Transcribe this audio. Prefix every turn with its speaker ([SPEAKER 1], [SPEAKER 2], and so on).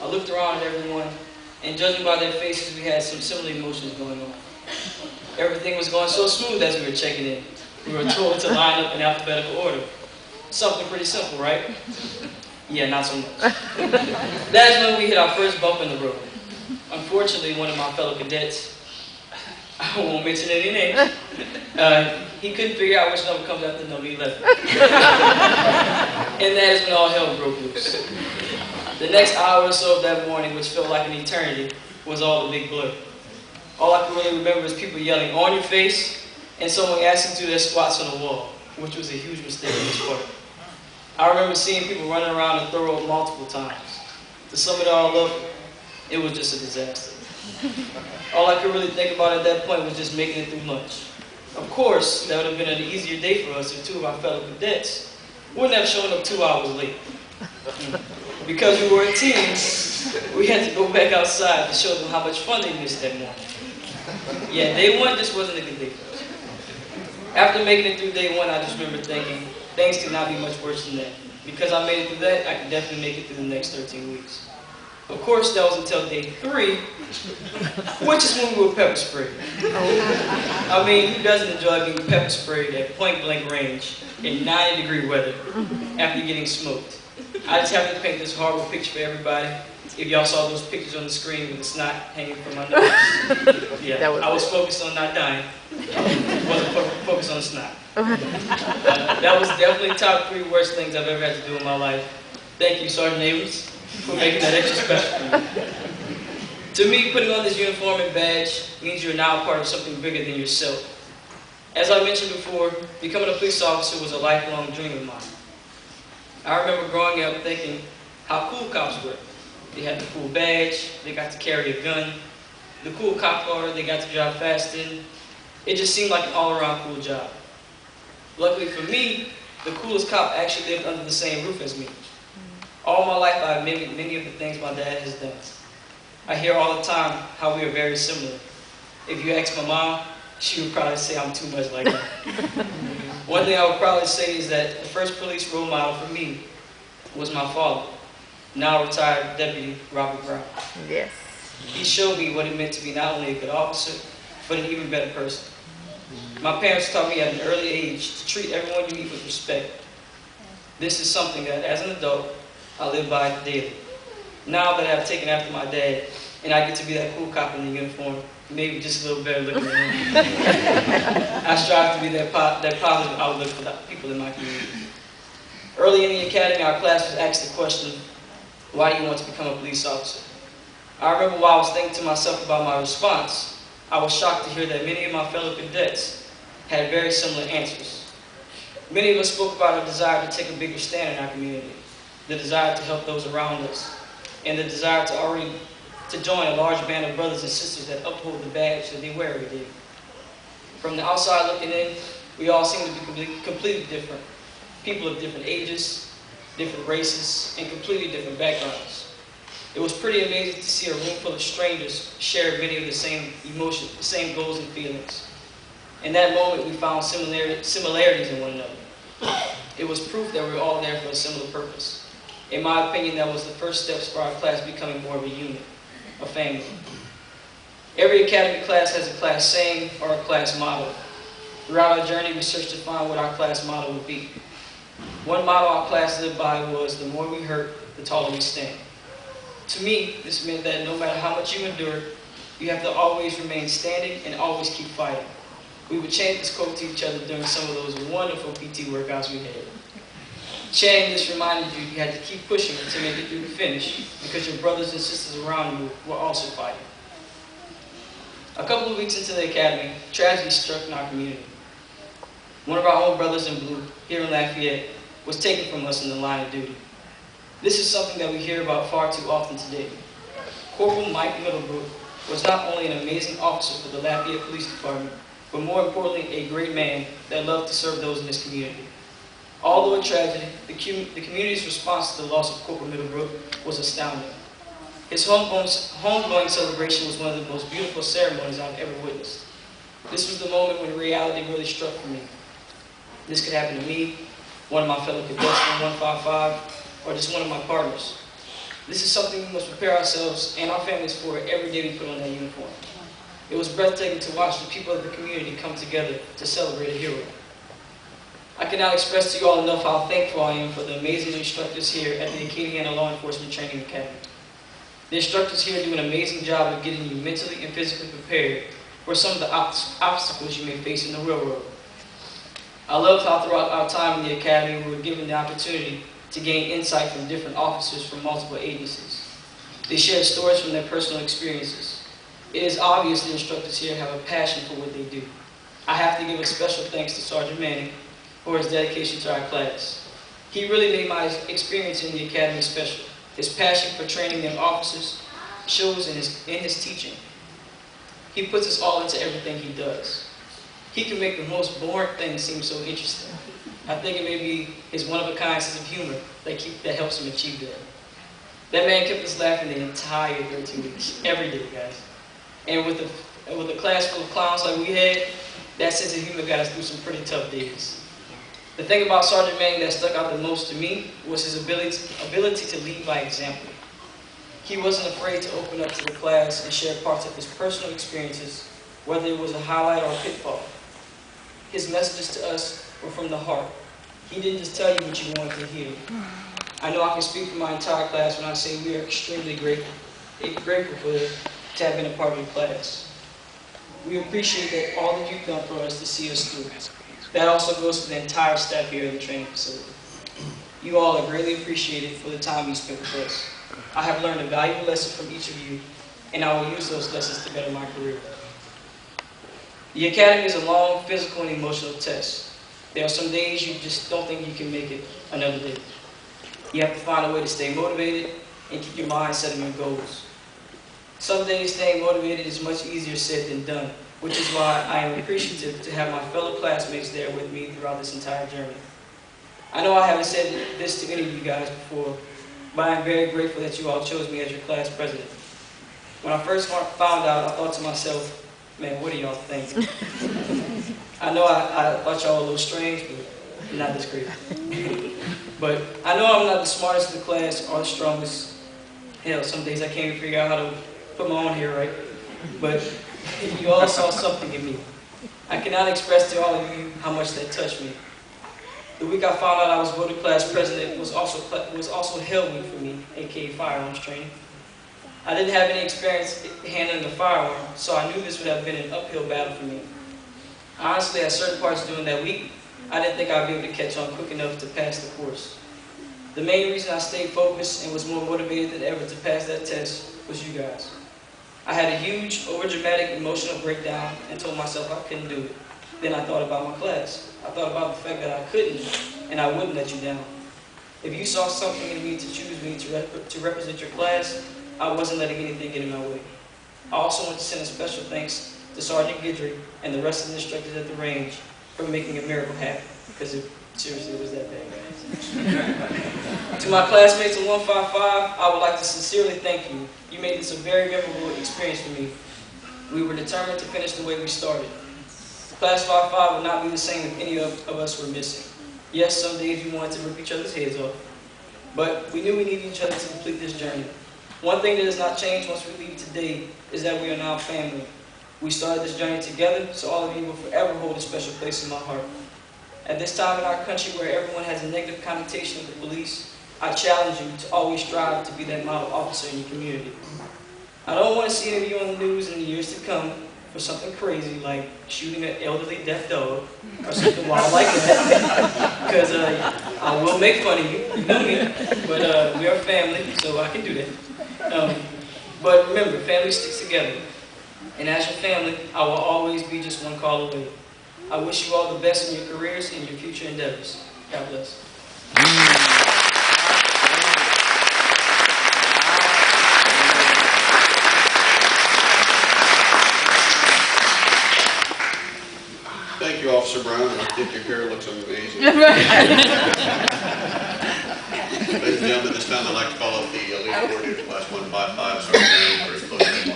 [SPEAKER 1] I looked around at everyone, and judging by their faces, we had some similar emotions going on. Everything was going so smooth as we were checking in. We were told to line up in alphabetical order. Something pretty simple, right? Yeah, not so much. That's when we hit our first bump in the road. Unfortunately, one of my fellow cadets, I won't mention any names, he couldn't figure out which number comes after number 11. And that is when all hell broke loose. The next hour or so of that morning, which felt like an eternity, was all a big blur. All I can really remember is people yelling, "On your face," and someone asking to do their squats on the wall, which was a huge mistake on his part. I remember seeing people running around and throw up multiple times. To sum it all up, it was just a disaster. All I could really think about at that point was just making it through lunch. Of course, that would have been an easier day for us if two of our fellow cadets wouldn't have shown up 2 hours late. Because we were a team, we had to go back outside to show them how much fun they missed that morning. Yeah, day one just wasn't a good day for us. After making it through day one, I just remember thinking, things could not be much worse than that. Because I made it through that, I could definitely make it through the next 13 weeks. Of course, that was until day 3, which is when we were pepper sprayed. I mean, who doesn't enjoy being pepper sprayed at point blank range in 90-degree weather after getting smoked? I just have to paint this horrible picture for everybody. If y'all saw those pictures on the screen with the snot hanging from my nose, yeah, I was focused on not dying. I wasn't focused on the snot. That was definitely top 3 worst things I've ever had to do in my life. Thank you, Sergeant Abrams, for making that extra special for me. To me, putting on this uniform and badge means you're now a part of something bigger than yourself. As I mentioned before, becoming a police officer was a lifelong dream of mine. I remember growing up thinking how cool cops were. They had the cool badge, they got to carry a gun, the cool cop car they got to drive fast in. It just seemed like an all-around cool job. Luckily for me, the coolest cop actually lived under the same roof as me. All my life I've mimicked many of the things my dad has done. I hear all the time how we are very similar. If you ask my mom, she would probably say I'm too much like her. One thing I would probably say is that the first police role model for me was my father, now retired Deputy Robbie Brown.
[SPEAKER 2] Yes.
[SPEAKER 1] He showed me what it meant to be not only a good officer, but an even better person. My parents taught me at an early age to treat everyone you meet with respect. This is something that, as an adult, I live by daily. Now that I've taken after my dad, and I get to be that cool cop in the uniform, maybe just a little better looking than him, I strive to be that positive outlook for the people in my community. Early in the academy, our class was asked the question, why do you want to become a police officer? I remember while I was thinking to myself about my response, I was shocked to hear that many of my fellow cadets had very similar answers. Many of us spoke about a desire to take a bigger stand in our community, the desire to help those around us, and the desire to join a large band of brothers and sisters that uphold the badge that they wear every day. From the outside looking in, we all seem to be completely different. People of different ages, different races, and completely different backgrounds. It was pretty amazing to see a room full of strangers share many of the same emotions, the same goals and feelings. In that moment, we found similarities in one another. It was proof that we were all there for a similar purpose. In my opinion, that was the first steps for our class becoming more of a unit, a family. Every academy class has a class saying or a class motto. Throughout our journey, we searched to find what our class motto would be. One motto our class lived by was, the more we hurt, the taller we stand. To me, this meant that no matter how much you endure, you have to always remain standing and always keep fighting. We would chant this quote to each other during some of those wonderful PT workouts we had. Chanting this reminded you had to keep pushing to make it through the finish because your brothers and sisters around you were also fighting. A couple of weeks into the academy, tragedy struck in our community. One of our own brothers in blue, here in Lafayette, was taken from us in the line of duty. This is something that we hear about far too often today. Corporal Mike Middlebrook was not only an amazing officer for the Lafayette Police Department, but more importantly, a great man that loved to serve those in his community. Although a tragedy, the community's response to the loss of Corporal Middlebrook was astounding. His homegoing celebration was one of the most beautiful ceremonies I've ever witnessed. This was the moment when reality really struck for me. This could happen to me, one of my fellow cadets from 155, or just one of my partners. This is something we must prepare ourselves and our families for every day we put on that uniform. It was breathtaking to watch the people of the community come together to celebrate a hero. I cannot express to you all enough how thankful I am for the amazing instructors here at the Acadiana Law Enforcement Training Academy. The instructors here do an amazing job of getting you mentally and physically prepared for some of the obstacles you may face in the real world. I love how throughout our time in the academy we were given the opportunity to gain insight from different officers from multiple agencies. They shared stories from their personal experiences. It is obvious the instructors here have a passion for what they do. I have to give a special thanks to Sergeant Manning for his dedication to our class. He really made my experience in the academy special. His passion for training young officers shows in his teaching. He puts us all into everything he does. He can make the most boring things seem so interesting. I think it may be his one-of-a-kind sense of humor that helps him achieve that. That man kept us laughing the entire 13 weeks, every day, guys. And with a class full of clowns like we had, that sense of humor got us through some pretty tough days. The thing about Sergeant Manning that stuck out the most to me was his ability to lead by example. He wasn't afraid to open up to the class and share parts of his personal experiences, whether it was a highlight or a pitfall. His messages to us were from the heart. He didn't just tell you what you wanted to hear. I know I can speak for my entire class when I say we are extremely grateful to have been a part of your class. We appreciate that all that you've done for us to see us through. That also goes to the entire staff here at the training facility. You all are greatly appreciated for the time you spent with us. I have learned a valuable lesson from each of you, and I will use those lessons to better my career. The academy is a long physical and emotional test. There are some days you just don't think you can make it another day. You have to find a way to stay motivated and keep your mind set on your goals. Some days staying motivated is much easier said than done, which is why I am appreciative to have my fellow classmates there with me throughout this entire journey. I know I haven't said this to any of you guys before, but I am very grateful that you all chose me as your class president. When I first found out, I thought to myself, man, what do y'all think? I know I thought y'all were a little strange, but not this crazy. But I know I'm not the smartest in the class or the strongest. Hell, some days I can't even figure out how to put my own hair right. But you all saw something in me. I cannot express to all of you how much that touched me. The week I found out I was voted class president was also Hell Week for me, aka firearms training. I didn't have any experience handling a firearm, so I knew this would have been an uphill battle for me. Honestly, at certain parts during that week, I didn't think I'd be able to catch on quick enough to pass the course. The main reason I stayed focused and was more motivated than ever to pass that test was you guys. I had a huge, overdramatic emotional breakdown and told myself I couldn't do it. Then I thought about my class. I thought about the fact that I couldn't and I wouldn't let you down. If you saw something in me to choose me to represent your class, I wasn't letting anything get in my way. I also want to send a special thanks to Sergeant Guidry and the rest of the instructors at the range for making a miracle happen, because seriously, it was that bad, guys. To my classmates of 155, I would like to sincerely thank you. You made this a very memorable experience for me. We were determined to finish the way we started. Class 55 would not be the same if any of us were missing. Yes, some days we wanted to rip each other's heads off, but we knew we needed each other to complete this journey. One thing that has not changed once we leave today is that we are now family. We started this journey together, so all of you will forever hold a special place in my heart. At this time in our country where everyone has a negative connotation of the police, I challenge you to always strive to be that model officer in your community. I don't want to see any of you on the news in the years to come for something crazy like shooting an elderly deaf dog or something wild like that, because I will make fun of you, you know me, but we are family, so I can do that. But remember, family sticks together. And as your family, I will always be just one call away. I wish you all the best in your careers and your future endeavors. God bless.
[SPEAKER 2] Thank you, Officer Brown. I think your hair looks amazing. Ladies and gentlemen, this time I'd like to call up the lead coordinator, Class 155, Sergeant Manning, for his closing remarks.